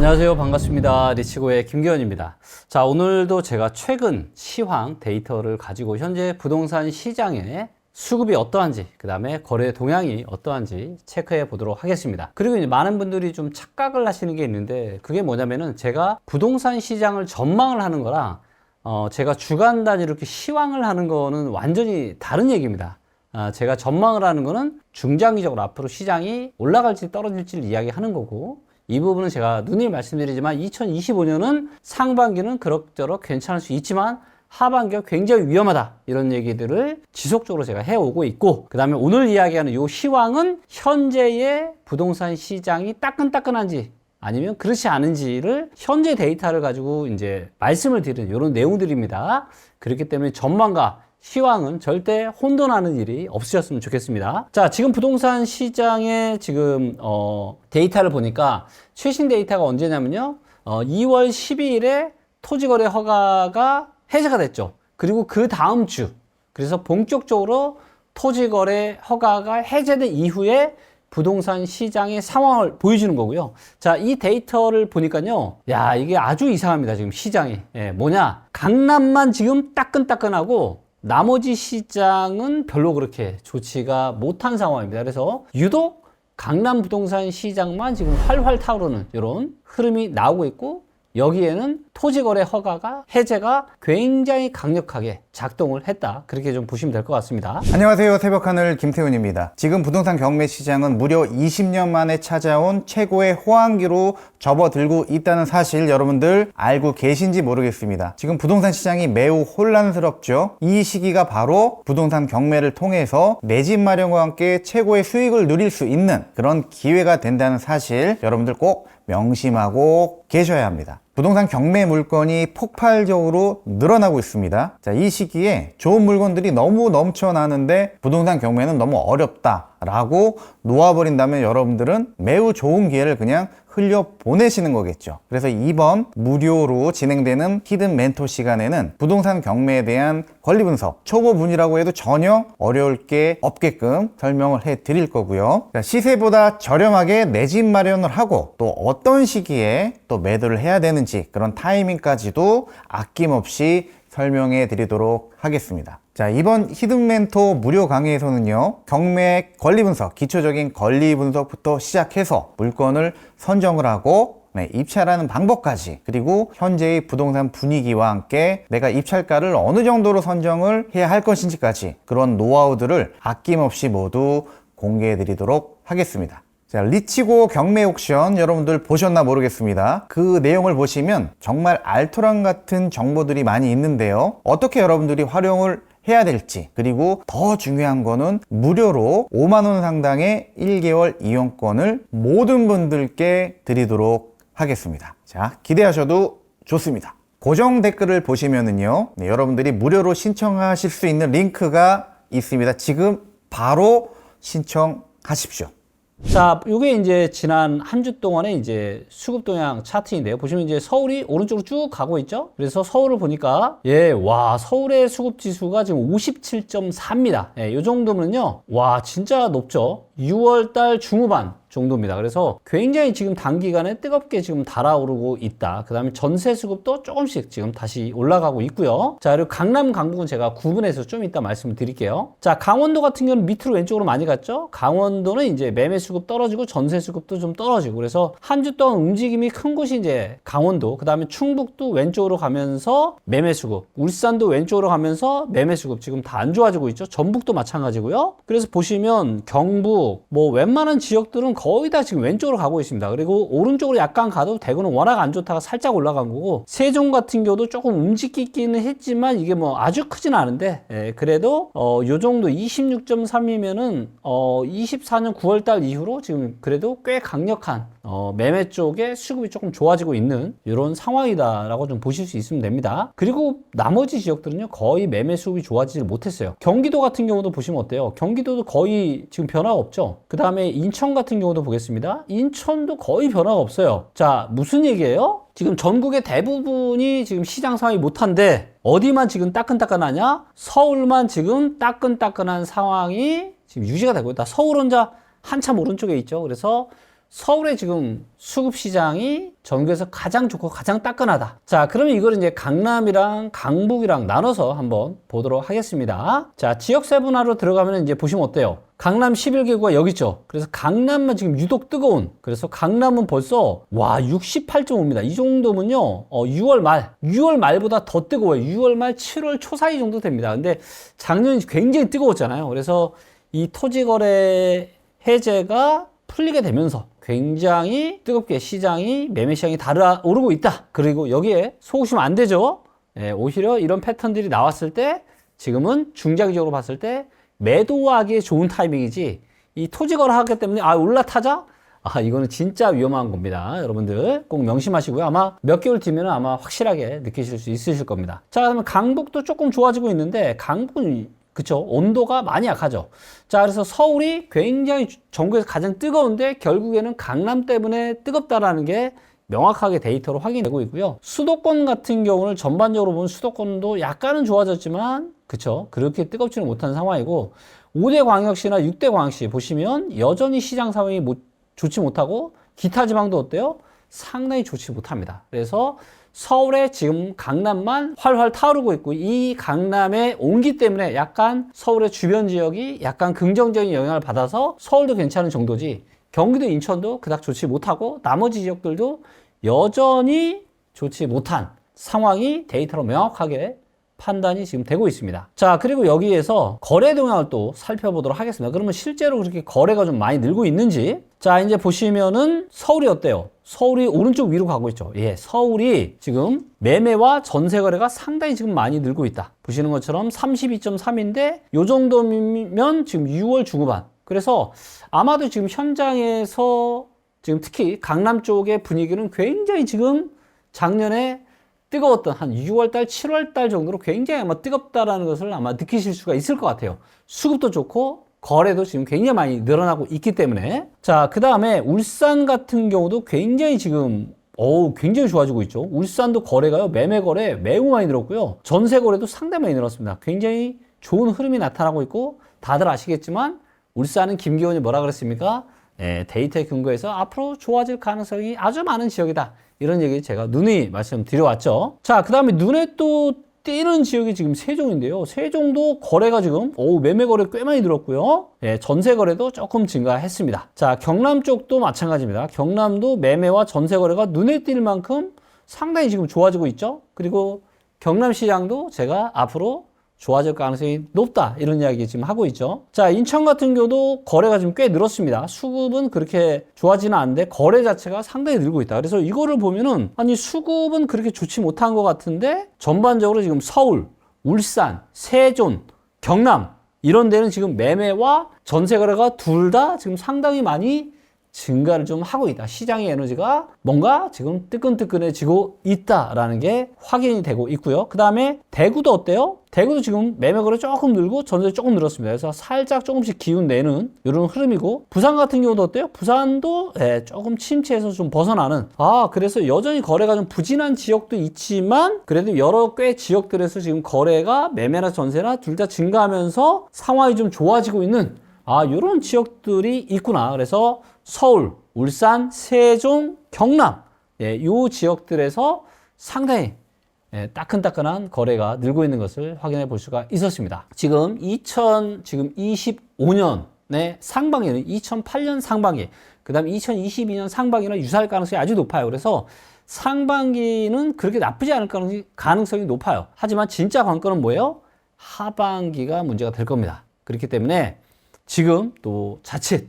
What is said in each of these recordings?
안녕하세요. 반갑습니다. 리치고의 김기현입니다. 자, 오늘도 제가 최근 시황 데이터를 가지고 현재 부동산 시장의 수급이 어떠한지, 그 다음에 거래 동향이 어떠한지 체크해 보도록 하겠습니다. 그리고 이제 많은 분들이 좀 착각을 하시는 게 있는데, 그게 뭐냐면은 제가 부동산 시장을 전망을 하는 거랑 제가 주간 단위로 이렇게 시황을 하는 거는 완전히 다른 얘기입니다. 제가 전망을 하는 거는 중장기적으로 앞으로 시장이 올라갈지 떨어질지를 이야기하는 거고, 이 부분은 제가 누누이 말씀드리지만 2025년은 상반기는 그럭저럭 괜찮을 수 있지만 하반기가 굉장히 위험하다, 이런 얘기들을 지속적으로 제가 해오고 있고, 그 다음에 오늘 이야기하는 이 시황은 현재의 부동산 시장이 따끈따끈한지 아니면 그렇지 않은지를 현재 데이터를 가지고 이제 말씀을 드리는 이런 내용들입니다. 그렇기 때문에 전망과 시황은 절대 혼돈하는 일이 없으셨으면 좋겠습니다. 자, 지금 부동산 시장의 지금 데이터를 보니까 최신 데이터가 언제냐면요, 2월 12일에 토지거래 허가가 해제가 됐죠. 그리고 그 다음 주, 그래서 본격적으로 토지거래 허가가 해제된 이후에 부동산 시장의 상황을 보여주는 거고요. 자, 이 데이터를 보니까요, 야, 이게 아주 이상합니다. 지금 시장이. 뭐냐, 강남만 지금 따끈따끈하고 나머지 시장은 별로 그렇게 좋지가 못한 상황입니다. 그래서 유독 강남 부동산 시장만 지금 활활 타오르는 이런 흐름이 나오고 있고, 여기에는 토지거래 허가가 해제가 굉장히 강력하게 작동을 했다, 그렇게 좀 보시면 될 것 같습니다. 안녕하세요. 새벽하늘 김태훈입니다. 지금 부동산 경매 시장은 무려 20년 만에 찾아온 최고의 호황기로 접어들고 있다는 사실 여러분들 알고 계신지 모르겠습니다. 지금 부동산 시장이 매우 혼란스럽죠. 이 시기가 바로 부동산 경매를 통해서 내 집 마련과 함께 최고의 수익을 누릴 수 있는 그런 기회가 된다는 사실 여러분들 꼭 명심하고 계셔야 합니다. 부동산 경매 물건이 폭발적으로 늘어나고 있습니다. 자, 이 시기에 좋은 물건들이 너무 넘쳐나는데 부동산 경매는 너무 어렵다라고 놓아버린다면 여러분들은 매우 좋은 기회를 그냥 흘려 보내시는 거겠죠. 그래서 이번 무료로 진행되는 히든 멘토 시간에는 부동산 경매에 대한 권리 분석, 초보분이라고 해도 전혀 어려울 게 없게끔 설명을 해 드릴 거고요. 시세보다 저렴하게 내 집 마련을 하고 또 어떤 시기에 또 매도를 해야 되는지 그런 타이밍까지도 아낌없이 설명해 드리도록 하겠습니다. 자, 이번 히든 멘토 무료 강의에서는요, 경매 권리 분석, 기초적인 권리 분석부터 시작해서 물건을 선정을 하고 입찰하는 방법까지, 그리고 현재의 부동산 분위기와 함께 내가 입찰가를 어느 정도로 선정을 해야 할 것인지까지 그런 노하우들을 아낌없이 모두 공개해 드리도록 하겠습니다. 자, 리치고 경매 옥션 여러분들 보셨나 모르겠습니다. 그 내용을 보시면 정말 알토란 같은 정보들이 많이 있는데요, 어떻게 여러분들이 활용을 해야 될지, 그리고 더 중요한 거는 무료로 5만원 상당의 1개월 이용권을 모든 분들께 드리도록 하겠습니다. 자, 기대하셔도 좋습니다. 고정 댓글을 보시면은요, 여러분들이 무료로 신청하실 수 있는 링크가 있습니다. 지금 바로 신청하십시오. 자, 이게 이제 지난 한 주 동안의 이제 수급 동향 차트인데요. 보시면 이제 서울이 오른쪽으로 쭉 가고 있죠. 그래서 서울을 보니까, 와, 서울의 수급 지수가 지금 57.4입니다. 이 정도면요, 와, 진짜 높죠. 6월달 중후반 정도입니다. 그래서 굉장히 지금 단기간에 뜨겁게 지금 달아오르고 있다. 그 다음에 전세 수급도 조금씩 지금 다시 올라가고 있고요. 자, 그리고 강남, 강북은 제가 구분해서 좀 이따 말씀을 드릴게요. 자, 강원도 같은 경우는 밑으로 왼쪽으로 많이 갔죠. 강원도는 이제 매매 수급 떨어지고 전세 수급도 좀 떨어지고, 그래서 한 주 동안 움직임이 큰 곳이 이제 강원도, 그 다음에 충북도 왼쪽으로 가면서 매매 수급, 울산도 왼쪽으로 가면서 매매 수급 지금 다 안 좋아지고 있죠. 전북도 마찬가지고요. 그래서 보시면 경북, 뭐 웬만한 지역들은 거의 다 지금 왼쪽으로 가고 있습니다. 그리고 오른쪽으로 약간 가도 대구는 워낙 안 좋다가 살짝 올라간 거고, 세종 같은 경우도 조금 움직이기는 했지만 이게 뭐 아주 크진 않은데, 그래도 요 정도 26.3이면은 24년 9월달 이후로 지금 그래도 꽤 강력한 매매 쪽에 수급이 조금 좋아지고 있는 이런 상황이다라고 좀 보실 수 있으면 됩니다. 그리고 나머지 지역들은요, 거의 매매 수급이 좋아지지 못했어요. 경기도 같은 경우도 보시면 어때요? 경기도도 거의 지금 변화가 없죠. 그 다음에 인천 같은 경우도 보겠습니다. 인천도 거의 변화가 없어요. 자, 무슨 얘기예요? 지금 전국의 대부분이 지금 시장 상황이 못한데 어디만 지금 따끈따끈하냐? 서울만 지금 따끈따끈한 상황이 지금 유지가 되고 있다. 서울 혼자 한참 오른쪽에 있죠. 그래서 서울의 지금 수급 시장이 전국에서 가장 좋고 가장 따끈하다. 자, 그러면 이걸 이제 강남이랑 강북이랑 나눠서 한번 보도록 하겠습니다. 자, 지역 세분화로 들어가면 이제 보시면 어때요? 강남 11개구가 여기 있죠. 그래서 강남만 지금 유독 뜨거운. 그래서 강남은 벌써 와 68.5입니다. 이 정도면요. 6월 말보다 더 뜨거워요. 6월 말 7월 초 사이 정도 됩니다. 근데 작년이 굉장히 뜨거웠잖아요. 그래서 이 토지거래 해제가 풀리게 되면서 굉장히 뜨겁게 시장이 매매 시장이 달아오르고 있다. 그리고 여기에 속으시면 안 되죠. 오히려 이런 패턴들이 나왔을 때 지금은 중장기적으로 봤을 때 매도하기에 좋은 타이밍이지 이 토지 거래하기 때문에 올라타자? 이거는 진짜 위험한 겁니다. 여러분들 꼭 명심하시고요. 아마 몇 개월 뒤면 아마 확실하게 느끼실 수 있으실 겁니다. 자, 그러면 강북도 조금 좋아지고 있는데 강북은 그쵸? 온도가 많이 약하죠. 자, 그래서 서울이 굉장히 전국에서 가장 뜨거운데 결국에는 강남 때문에 뜨겁다라는 게 명확하게 데이터로 확인되고 있고요. 수도권 같은 경우는 전반적으로 보면 수도권도 약간은 좋아졌지만 그쵸? 그렇게 뜨겁지는 못한 상황이고 5대 광역시나 6대 광역시 보시면 여전히 시장 상황이 좋지 못하고 기타 지방도 어때요? 상당히 좋지 못합니다. 그래서 서울에 지금 강남만 활활 타오르고 있고 이 강남의 온기 때문에 약간 서울의 주변 지역이 약간 긍정적인 영향을 받아서 서울도 괜찮은 정도지 경기도 인천도 그닥 좋지 못하고 나머지 지역들도 여전히 좋지 못한 상황이 데이터로 명확하게 판단이 지금 되고 있습니다. 자, 그리고 여기에서 거래 동향을 또 살펴보도록 하겠습니다. 그러면 실제로 그렇게 거래가 좀 많이 늘고 있는지. 자, 이제 보시면은 서울이 어때요? 서울이 오른쪽 위로 가고 있죠. 예, 서울이 지금 매매와 전세 거래가 상당히 지금 많이 늘고 있다. 보시는 것처럼 32.3인데 요 정도면 지금 6월 중후반. 그래서 아마도 지금 현장에서 지금 특히 강남 쪽의 분위기는 굉장히 지금 작년에 뜨거웠던 한 6월달, 7월달 정도로 굉장히 아마 뜨겁다라는 것을 아마 느끼실 수가 있을 것 같아요. 수급도 좋고 거래도 지금 굉장히 많이 늘어나고 있기 때문에. 자, 그 다음에 울산 같은 경우도 굉장히 지금 굉장히 좋아지고 있죠. 울산도 거래가요, 매매 거래 매우 많이 늘었고요. 전세 거래도 상당히 많이 늘었습니다. 굉장히 좋은 흐름이 나타나고 있고 다들 아시겠지만 울산은 김기현이 뭐라 그랬습니까? 데이터에 근거해서 앞으로 좋아질 가능성이 아주 많은 지역이다. 이런 얘기 제가 누누이 말씀드려왔죠. 자, 그 다음에 눈에 또 띄는 지역이 지금 세종인데요. 세종도 거래가 지금 매매 거래 꽤 많이 늘었고요. 전세 거래도 조금 증가했습니다. 자, 경남 쪽도 마찬가지입니다. 경남도 매매와 전세 거래가 눈에 띌 만큼 상당히 지금 좋아지고 있죠. 그리고 경남 시장도 제가 앞으로 좋아질 가능성이 높다 이런 이야기 지금 하고 있죠. 자, 인천 같은 경우도 거래가 지금 꽤 늘었습니다. 수급은 그렇게 좋아지는 않는데 거래 자체가 상당히 늘고 있다. 그래서 이거를 보면은 아니 수급은 그렇게 좋지 못한 것 같은데 전반적으로 지금 서울, 울산, 세종, 경남 이런 데는 지금 매매와 전세 거래가 둘 다 지금 상당히 많이 증가를 좀 하고 있다. 시장의 에너지가 뭔가 지금 뜨끈뜨끈해지고 있다라는 게 확인이 되고 있고요. 그 다음에 대구도 어때요? 대구도 지금 매매 거래 조금 늘고 전세 조금 늘었습니다. 그래서 살짝 조금씩 기운 내는 이런 흐름이고 부산 같은 경우도 어때요? 부산도 조금 침체에서 좀 벗어나는 그래서 여전히 거래가 좀 부진한 지역도 있지만 그래도 여러 꽤 지역들에서 지금 거래가 매매나 전세나 둘 다 증가하면서 상황이 좀 좋아지고 있는 이런 지역들이 있구나. 그래서 서울, 울산, 세종, 경남 이 지역들에서 상당히 따끈따끈한 거래가 늘고 있는 것을 확인해 볼 수가 있었습니다. 지금 2025년의 상반기는 2008년 상반기, 그 다음 2022년 상반기나 유사할 가능성이 아주 높아요. 그래서 상반기는 그렇게 나쁘지 않을 가능성이 높아요. 하지만 진짜 관건은 뭐예요? 하반기가 문제가 될 겁니다. 그렇기 때문에 지금 또 자칫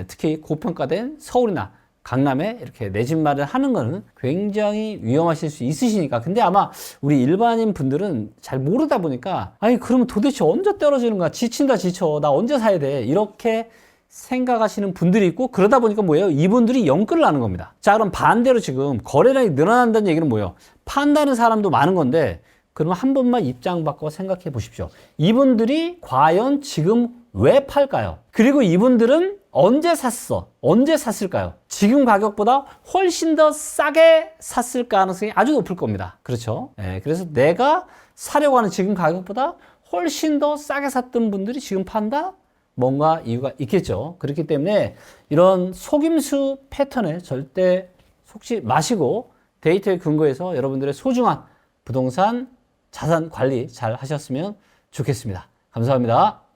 특히 고평가된 서울이나 강남에 이렇게 내 집 마련하는 거는 굉장히 위험하실 수 있으시니까. 근데 아마 우리 일반인 분들은 잘 모르다 보니까 그러면 도대체 언제 떨어지는 거야? 지친다 지쳐. 나 언제 사야 돼? 이렇게 생각하시는 분들이 있고 그러다 보니까 뭐예요? 이분들이 영끌을 하는 겁니다. 자, 그럼 반대로 지금 거래량이 늘어난다는 얘기는 뭐예요? 판다는 사람도 많은 건데 그러면 한 번만 입장 바꿔 생각해 보십시오. 이분들이 과연 지금 왜 팔까요? 그리고 이분들은 언제 샀을까요? 지금 가격보다 훨씬 더 싸게 샀을 가능성이 아주 높을 겁니다. 그렇죠? 그래서 내가 사려고 하는 지금 가격보다 훨씬 더 싸게 샀던 분들이 지금 판다? 뭔가 이유가 있겠죠. 그렇기 때문에 이런 속임수 패턴에 절대 속지 마시고 데이터에 근거해서 여러분들의 소중한 부동산 자산 관리 잘 하셨으면 좋겠습니다. 감사합니다.